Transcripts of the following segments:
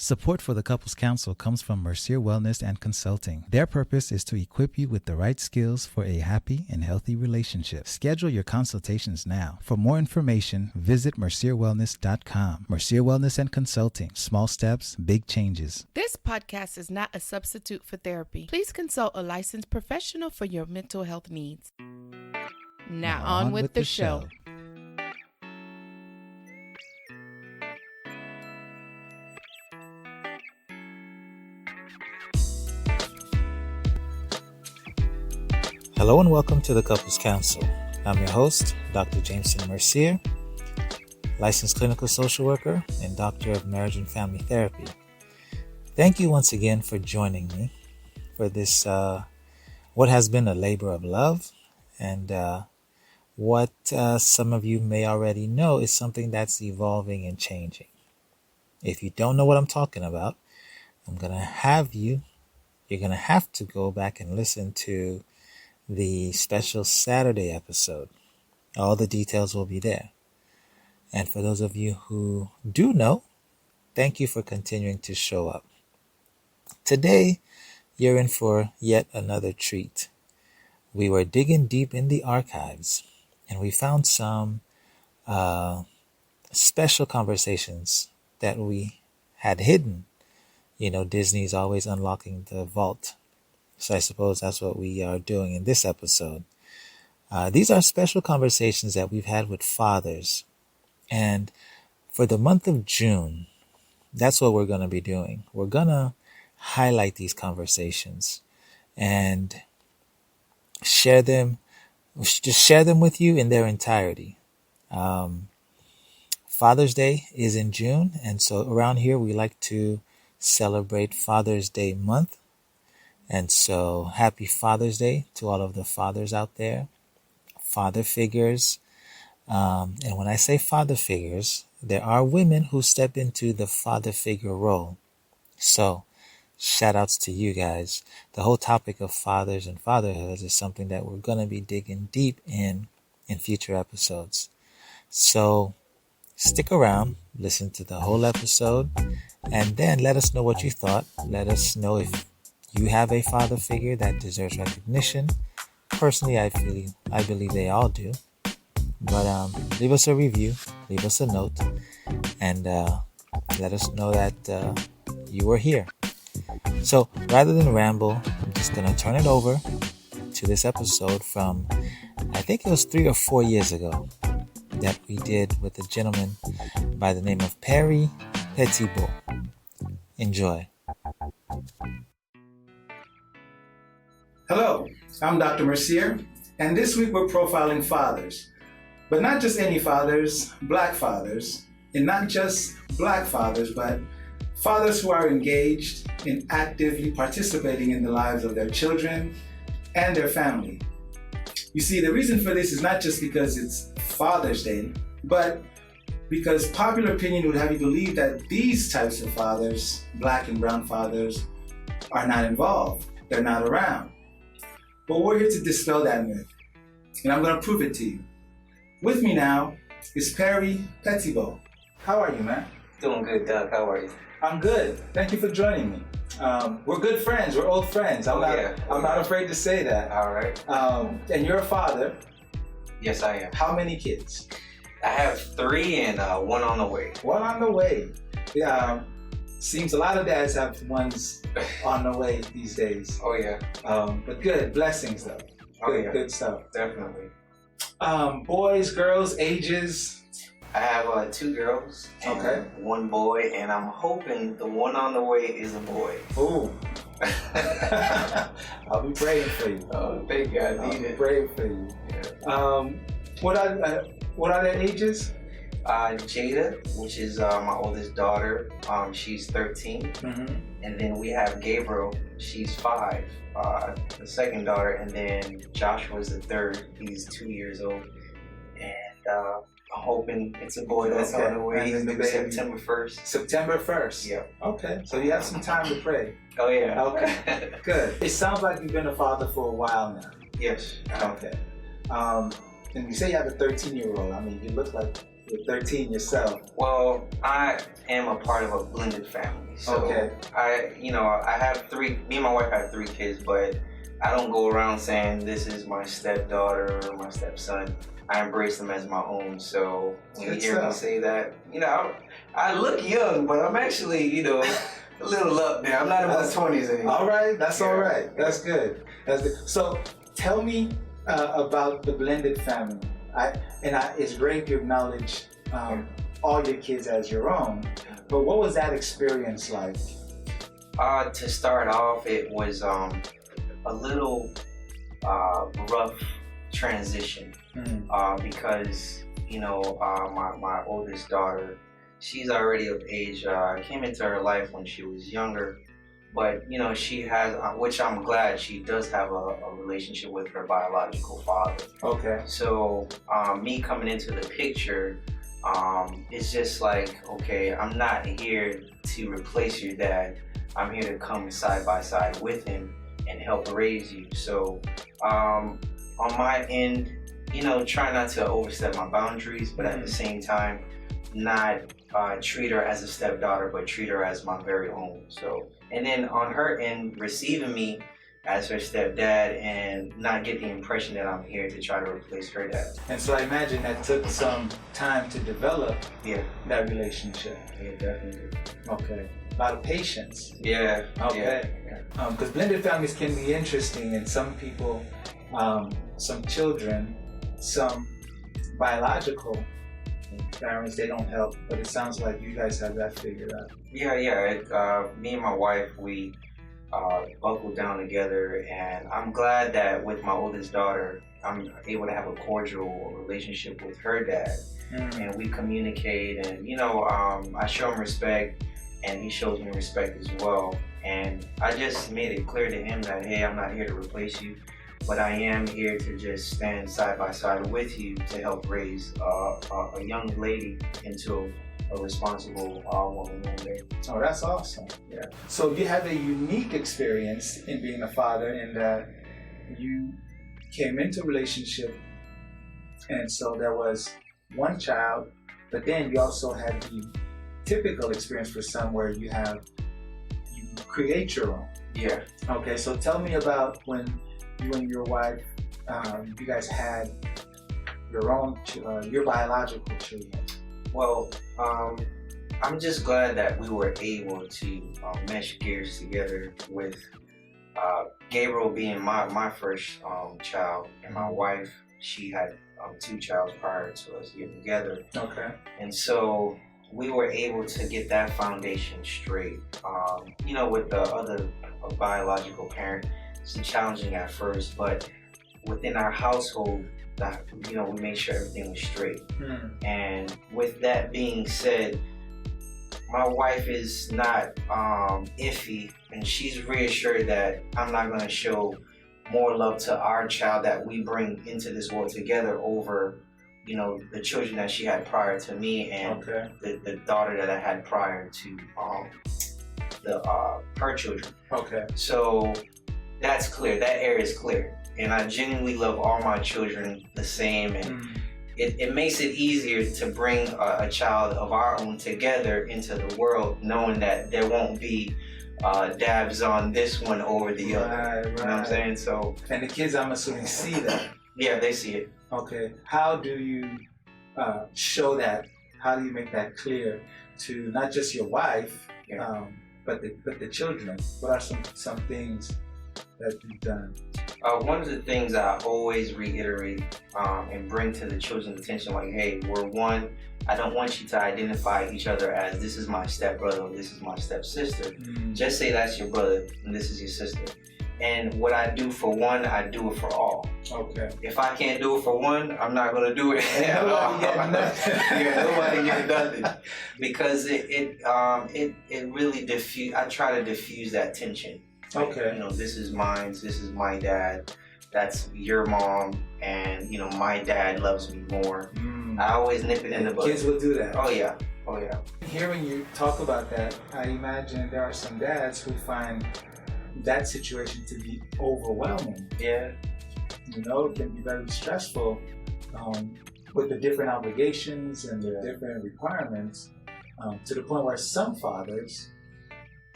Support for the Couples Council comes from Mercier Wellness and Consulting. Their purpose is to equip you with the right skills for a happy and healthy relationship. Schedule your consultations now. For more information, visit mercierwellness.com. Mercier Wellness and Consulting. Small steps, big changes. This podcast is not a substitute for therapy. Please consult a licensed professional for your mental health needs. Now on with the show. Hello and welcome to the Couples Council. I'm your host, Dr. Jameson Mercier, licensed clinical social worker and doctor of marriage and family therapy. Thank you once again for joining me for this, what has been a labor of love, and what some of you may already know is something that's evolving and changing. If you don't know what I'm talking about, you're going to have to go back and listen to the special Saturday episode. All the details will be there. And for those of you who do know, thank you for continuing to show up. Today, you're in for yet another treat. We were digging deep in the archives, and we found some special conversations that we had hidden. You know, Disney's always unlocking the vault. So I suppose that's what we are doing in this episode. These are special conversations that we've had with fathers. And for the month of June, that's what we're going to be doing. We're going to highlight these conversations and share them with you in their entirety. Father's Day is in June. And so around here, we like to celebrate Father's Day month. And so happy Father's Day to all of the fathers out there, father figures. And when I say father figures, there are women who step into the father figure role. So shout outs to you guys. The whole topic of fathers and fatherhood is something that we're going to be digging deep in future episodes. So stick around, listen to the whole episode, and then let us know what you thought. Let us know if you have a father figure that deserves recognition. Personally, I believe they all do. But leave us a review, leave us a note, and let us know that you were here. So rather than ramble, I'm just going to turn it over to this episode from, I think it was 3 or 4 years ago, that we did with a gentleman by the name of Petitbeau. Enjoy. Hello, I'm Dr. Mercier, and this week we're profiling fathers. But not just any fathers, Black fathers, and not just Black fathers, but fathers who are engaged in actively participating in the lives of their children and their family. You see, the reason for this is not just because it's Father's Day, but because popular opinion would have you believe that these types of fathers, Black and brown fathers, are not involved, they're not around. But we're here to dispel that myth, and I'm going to prove it to you. With me now is Petitbeau. How are you, man? Doing good, Doug. How are you? I'm good. Thank you for joining me. We're good friends. We're old friends. I'm not afraid to say that. All right. And you're a father. Yes, I am. How many kids? I have 3 and one on the way. One on the way. Yeah. Seems a lot of dads have ones on the way these days. Oh, yeah. But good. Blessings, though. Good stuff. Definitely. Boys, girls, ages? I have 2 girls and 1 boy, and I'm hoping the one on the way is a boy. Ooh. I'll be praying for you. Oh, thank you. I need I'll be it. praying for you. Yeah. What are their ages? Jada, which is my oldest daughter, she's 13. Mm-hmm. And then we have Gabriel, she's 5, the second daughter, and then Joshua's the third, he's 2 years old. And I'm hoping it's a boy that's on the way. He's due September 1st. September 1st? Yeah. Okay, so you have some time to pray. Oh, yeah. Okay, good. It sounds like you've been a father for a while now. Yes. Okay. And you say you have a 13-year-old. I mean, you look like You're 13 yourself. Well, I am a part of a blended family. So Okay. I have me and my wife have 3 kids, but I don't go around saying this is my stepdaughter or my stepson. I embrace them as my own. So when you hear me say that, I look young, but I'm actually, a little up there. I'm not in my 20s anymore. All right, that's all right. That's good. That's good. So tell me about the blended family. It's great to acknowledge all your kids as your own, but what was that experience like? To start off, it was a little rough transition because my oldest daughter, she's already of age. Came into her life when she was younger, but she has, which I'm glad, she does have a relationship with her biological father. Okay. So me coming into the picture, it's just like, okay, I'm not here to replace your dad. I'm here to come side by side with him and help raise you. So on my end, try not to overstep my boundaries, but at the same time, not treat her as a stepdaughter, but treat her as my very own. So, and then on her end, receiving me as her stepdad and not get the impression that I'm here to try to replace her dad. And so I imagine that took some time to develop that relationship. Yeah, definitely. Okay. A lot of patience. Yeah. Okay. Because blended families can be interesting, and some people, some children, some biological parents, they don't help, but it sounds like you guys have that figured out. Yeah. Me and my wife, we buckled down together, and I'm glad that with my oldest daughter, I'm able to have a cordial relationship with her dad, and we communicate, and I show him respect, and he shows me respect as well. And I just made it clear to him that, hey, I'm not here to replace you, but I am here to just stand side by side with you to help raise a young lady into a responsible woman one day. Oh, that's awesome. Yeah. So you have a unique experience in being a father in that you came into a relationship, and so there was one child, but then you also had the typical experience for some where you create your own. Yeah. Okay, so tell me about when you and your wife, you guys had your own, your biological children. Well, I'm just glad that we were able to mesh gears together with Gabriel being my first child, and my wife, she had 2 children prior to us getting together. Okay. And so we were able to get that foundation straight. With the other biological parent, it's challenging at first, but within our household, we made sure everything was straight. And with that being said, my wife is not iffy, and she's reassured that I'm not going to show more love to our child that we bring into this world together over the children that she had prior to me, and the daughter that I had prior to her children. Okay. So that's clear. That area is clear. And I genuinely love all my children the same, and it makes it easier to bring a child of our own together into the world, knowing that there won't be dabs on this one over the other. Right. You know what I'm saying? So. And the kids, I'm assuming, see that. Yeah, they see it. Okay. How do you show that? How do you make that clear to not just your wife, but the children? What are some things that you've done? One of the things I always reiterate and bring to the children's attention, like, hey, we're one. I don't want you to identify each other as this is my stepbrother or this is my stepsister. Just say that's your brother and this is your sister. And what I do for one, I do it for all. Okay. If I can't do it for one, I'm not going to do it at all. Nobody get nothing. Because it really I try to diffuse that tension. Okay. This is mine, this is my dad, that's your mom, and my dad loves me more. I always nip it in the bud. Kids will do that. Oh yeah. Hearing you talk about that, I imagine there are some dads who find that situation to be overwhelming. Yeah. It can be very stressful with the different obligations and the different requirements, to the point where some fathers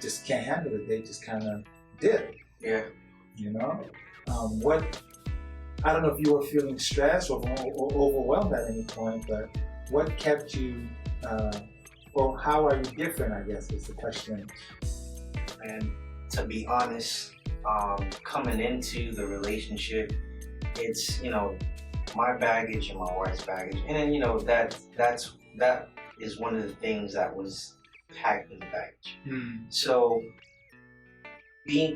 just can't handle it. They just kind of dip. Yeah. You know, I don't know if you were feeling stressed or overwhelmed at any point, but what kept you, or how are you different, I guess is the question. And to be honest, coming into the relationship, it's, my baggage and my wife's baggage. And then, that is one of the things that was packed in the baggage. So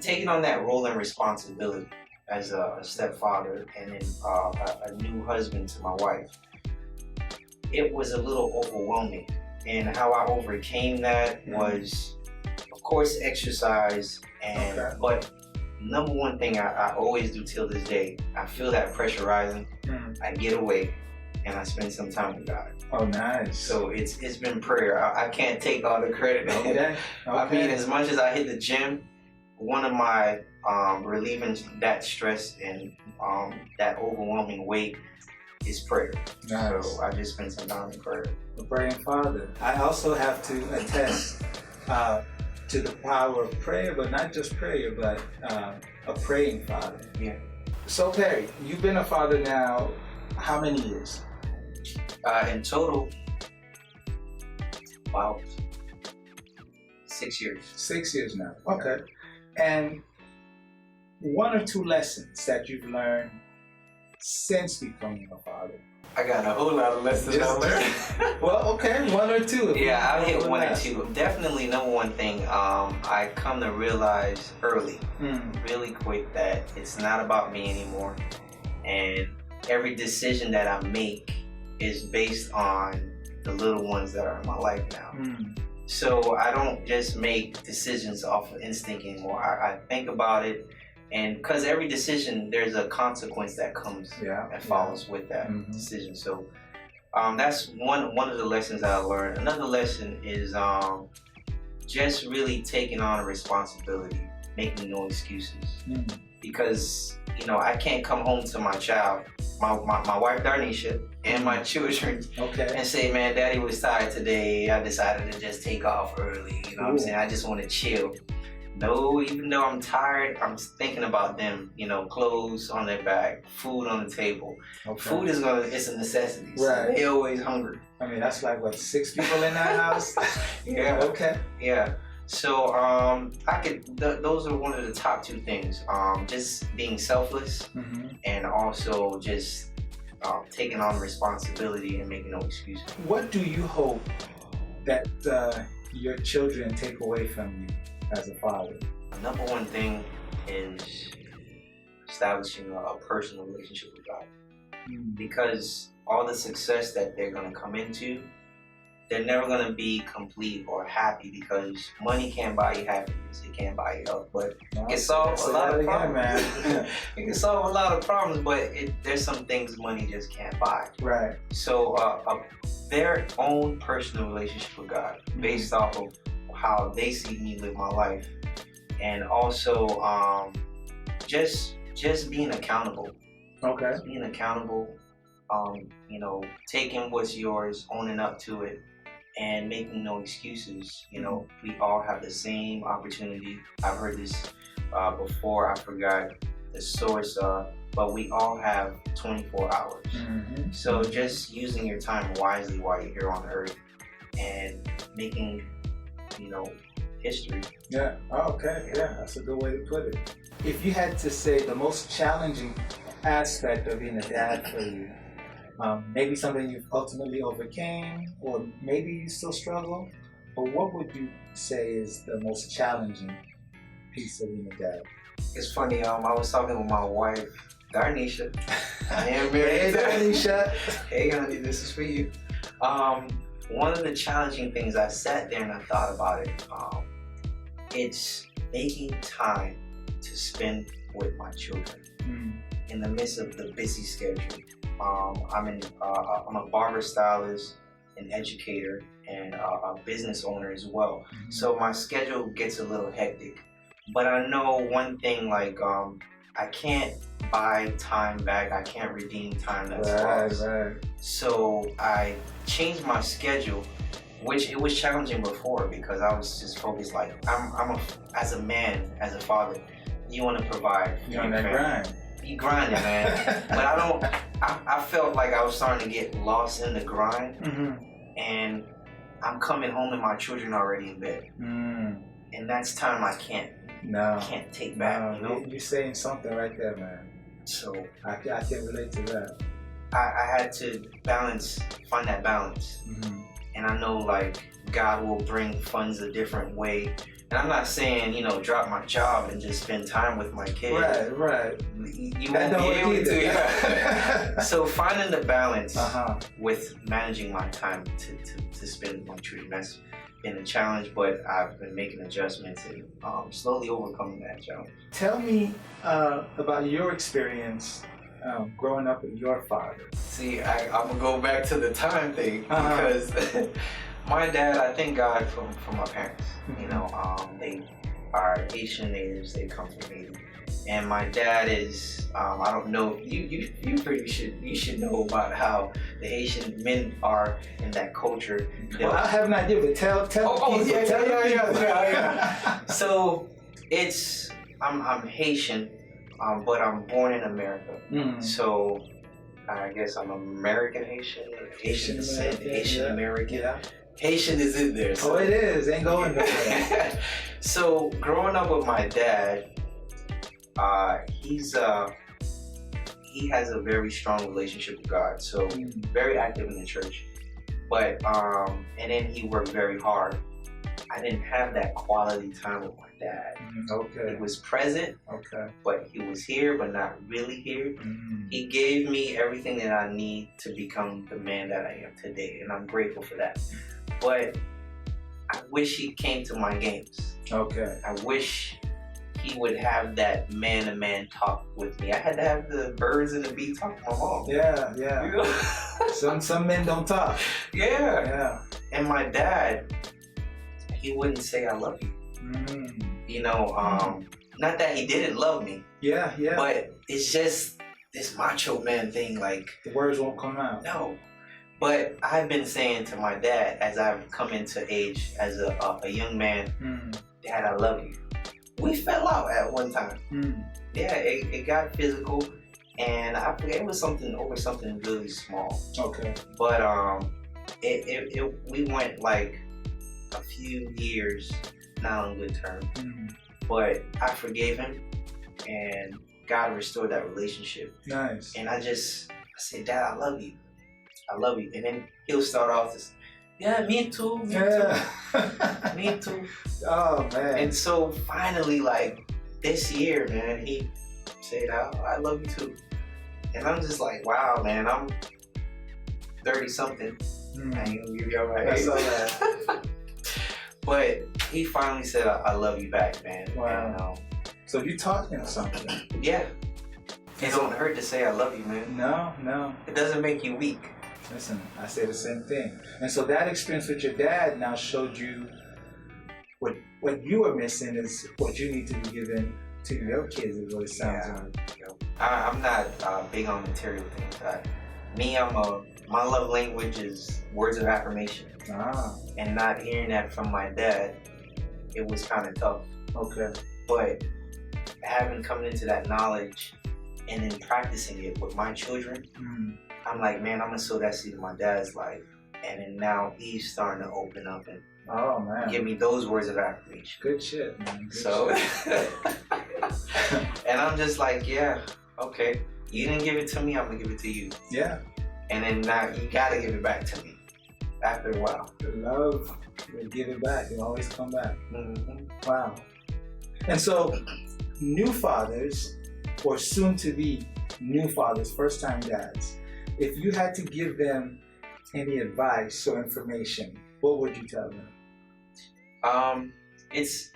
taking on that role and responsibility as a stepfather and then a new husband to my wife, it was a little overwhelming. And how I overcame that was, of course, exercise. But number one thing I always do till this day, I feel that pressure rising. I get away and I spend some time with God. Oh, nice. So it's been prayer. I can't take all the credit. Okay. I mean, as much as I hit the gym, one of my relieving that stress and that overwhelming weight is prayer. Nice. So I just spend some time in prayer. A praying father. I also have to attest to the power of prayer, but not just prayer, but a praying father. Yeah. So Perry, you've been a father now how many years? In total, about 6 years. 6 years now. Okay. And one or two lessons that you've learned since becoming a father? I got a whole lot of lessons I learned. Well, okay, one or two. Yeah, I'll hit one or two. Definitely, number one thing, I come to realize early, really quick, that it's not about me anymore. And every decision that I make is based on the little ones that are in my life now. So I don't just make decisions off of instinct anymore. I think about it, and because every decision, there's a consequence that comes that follows with that decision. So that's one of the lessons that I learned. Another lesson is just really taking on a responsibility, making no excuses. Because I can't come home to my child, my wife Darnisha, and my children, and say, man, Daddy was tired today. I decided to just take off early. You know what I'm saying? I just want to chill. No, even though I'm tired, I'm thinking about them. Clothes on their back, food on the table. Food it's a necessity. So they're always hungry. I mean, that's like, what, 6 people in that house? Yeah. Okay. Yeah. So those are one of the top two things. Just being selfless, and also just taking on responsibility and making no excuses. What do you hope that your children take away from you as a father? Number one thing is establishing a personal relationship with God. Because all the success that they're going to come into, they're never going to be complete or happy, because money can't buy you happiness. It can't buy you health, but it can solve a lot of problems. It can solve a lot of problems, but there's some things money just can't buy. Right. So their own personal relationship with God, based off of how they see me live my life, and also just being accountable. Okay. Just being accountable. Taking what's yours, owning up to it, and making no excuses. We all have the same opportunity. I've heard this before. I forgot the source, but we all have 24 hours. So just using your time wisely while you're here on earth and making, history. Yeah. Oh, okay. Yeah, that's a good way to put it. If you had to say the most challenging aspect of being a dad for you, maybe something you've ultimately overcame, or maybe you still struggle, but what would you say is the most challenging piece of being a dad? It's funny, I was talking with my wife, Darnisha. Hey, Darnisha. Hey, honey, this is for you. One of the challenging things, I sat there and I thought about it. It's making time to spend with my children in the midst of the busy schedule. I'm a barber stylist, an educator, and a business owner as well. So my schedule gets a little hectic. But I know one thing, like I can't buy time back. I can't redeem time that's lost. Right. So I changed my schedule, which it was challenging before because I was just focused. Like as a man, as a father, you want to provide. You're on that grind. You grinding, man. But I felt like I was starting to get lost in the grind, and I'm coming home and my children are already in bed, and that's time I can't take back. No, you're saying something right there, man. So I can relate to that. I had to find that balance, and I know like God will bring funds a different way. And I'm not saying, drop my job and just spend time with my kids. Right. You won't be able to. Yeah. So finding the balance with managing my time to spend with my children, that's been a challenge, but I've been making adjustments and slowly overcoming that challenge. Tell me about your experience growing up with your father. See, I'm going to go back to the time thing because my dad, I thank God for my parents. They are Haitian natives. They come from Haiti, and my dad is. I don't know. You should know about how the Haitian men are in that culture. Well, I have an idea, but tell. Yeah. So I'm Haitian, but I'm born in America. So I guess I'm American Haitian American. Yeah. Haitian is in there. So. Oh, it is. Ain't going nowhere. So growing up with my dad, he has a very strong relationship with God. So very active in the church. But and then he worked very hard. I didn't have that quality time with my dad. Okay. He was present. Okay. But he was here, but not really here. He gave me everything that I need to become the man that I am today, and I'm grateful for that. But I wish he came to my games. Okay. I wish he would have that man-to-man talk with me. I had to have the birds and the bee talk with my mom. Yeah. Some men don't talk. Yeah. And my dad, he wouldn't say I love you. Not that he didn't love me. Yeah. But it's just this macho man thing, like the words won't come out. No. But I've been saying to my dad as I've come into age as a young man, Dad, I love you. We fell out at one time. Yeah, it got physical, and I forget it was something really small. Okay. But we went like a few years not on good terms. But I forgave him, and God restored that relationship. Nice. And I said, Dad, I love you. I love you. And then he'll start off this, yeah, me too. Me too. Oh, man. And so finally, like this year, man, he said, I love you too. And I'm just like, wow, man, I'm 30-something. You're right. That's all right. But he finally said, I love you back, man. Wow. And, so you taught him something. Yeah. It don't hurt to say I love you, man. No. It doesn't make you weak. Listen, I say the same thing. And so that experience with your dad now showed you what you were missing is what you need to be giving to your kids, is what it sounds like. I'm not big on material things. My love language is words of affirmation. And not hearing that from my dad, it was kind of tough. Okay. But having come into that knowledge and then practicing it with my children, I'm like, man, I'm gonna sow that seed in my dad's life. And then now he's starting to open up and give me those words of affirmation. Good shit, man. Shit. And I'm just like, yeah, okay. You didn't give it to me, I'm gonna give it to you. Yeah. And then now you gotta give it back to me after a while. The love will give it back. It'll always come back. Wow. And so, new fathers, or soon to be new fathers, first time dads, if you had to give them any advice or information, what would you tell them? It's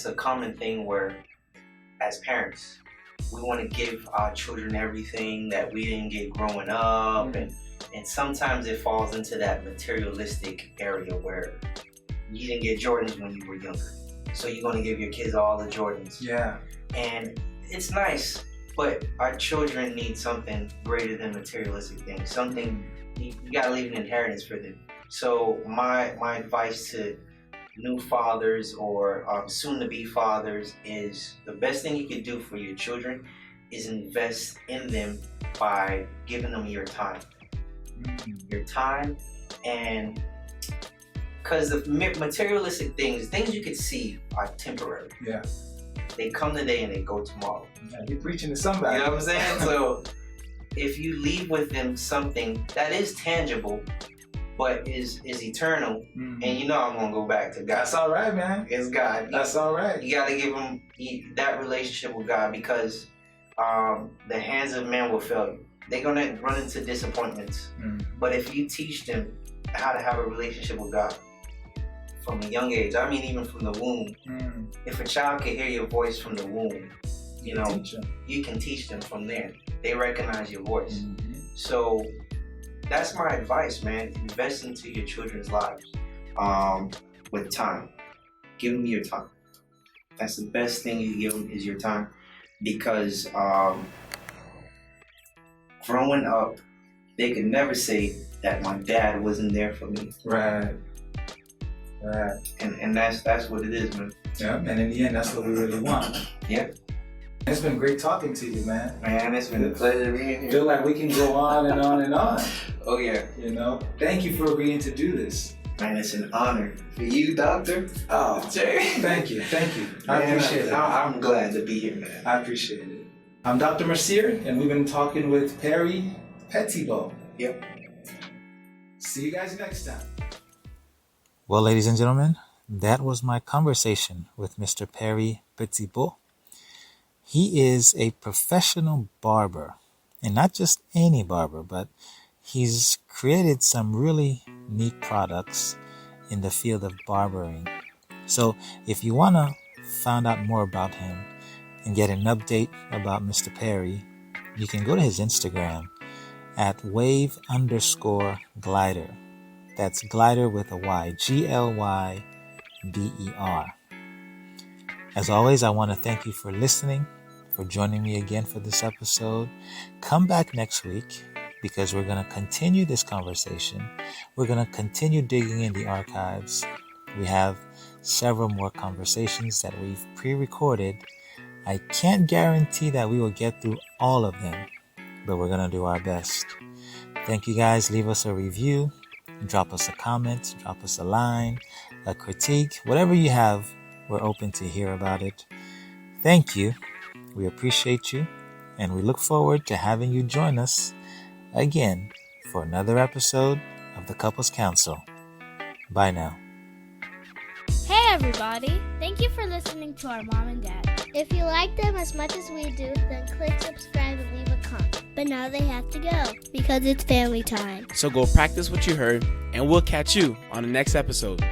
a common thing where, as parents, we want to give our children everything that we didn't get growing up, and sometimes it falls into that materialistic area where you didn't get Jordans when you were younger, so you're going to give your kids all the Jordans. Yeah. And it's nice, but our children need something greater than materialistic things. Something, you gotta leave an inheritance for them. So my advice to new fathers or soon-to-be fathers is the best thing you can do for your children is invest in them by giving them your time. Your time, and because the materialistic things you can see are temporary. Yeah. They come today and they go tomorrow. Yeah, you're preaching to somebody. You know what I'm saying? So if you leave with them something that is tangible but is eternal, and you know I'm gonna go back to God. That's all right, man. It's God. That's all right. You gotta give them that relationship with God, because the hands of men will fail you. They're gonna run into disappointments. But if you teach them how to have a relationship with God from a young age, I mean even from the womb, if a child can hear your voice from the womb, you know, you can teach them from there. They recognize your voice. So that's my advice, man. Invest into your children's lives with time. Give them your time. That's the best thing you give them, is your time, because growing up, they could never say that my dad wasn't there for me. Right. And that's what it is, man. Yeah, and in the end, that's what we really want. Yeah. It's been great talking to you, man. Man, it's been a pleasure being here. Feel like we can go on and on and on. Oh yeah. You know, thank you for agreeing to do this. Man, it's an honor for you, Doctor. Oh, Jerry. Thank you. I Man, appreciate it. I'm glad to be here, man. I appreciate it. I'm Dr. Mercier, and we've been talking with Perry Petitbeau. Yep. See you guys next time. Well, ladies and gentlemen, that was my conversation with Mr. Perry Petitbeau. He is a professional barber, and not just any barber, but he's created some really neat products in the field of barbering. So if you want to find out more about him and get an update about Mr. Perry, you can go to his Instagram at wave_glider. That's glider with a Y, GLYDER. As always, I want to thank you for listening, for joining me again for this episode. Come back next week, because we're going to continue this conversation. We're going to continue digging in the archives. We have several more conversations that we've pre-recorded. I can't guarantee that we will get through all of them, but we're going to do our best. Thank you guys. Leave us a review. Drop us a comment. Drop us a line, a critique. Whatever you have, we're open to hear about it. Thank you. We appreciate you, and we look forward to having you join us again for another episode of the Couples Council. Bye now. Hey everybody! Thank you for listening to our mom and dad. If you like them as much as we do, then click subscribe and leave a comment. But now they have to go, because it's family time. So go practice what you heard, and we'll catch you on the next episode.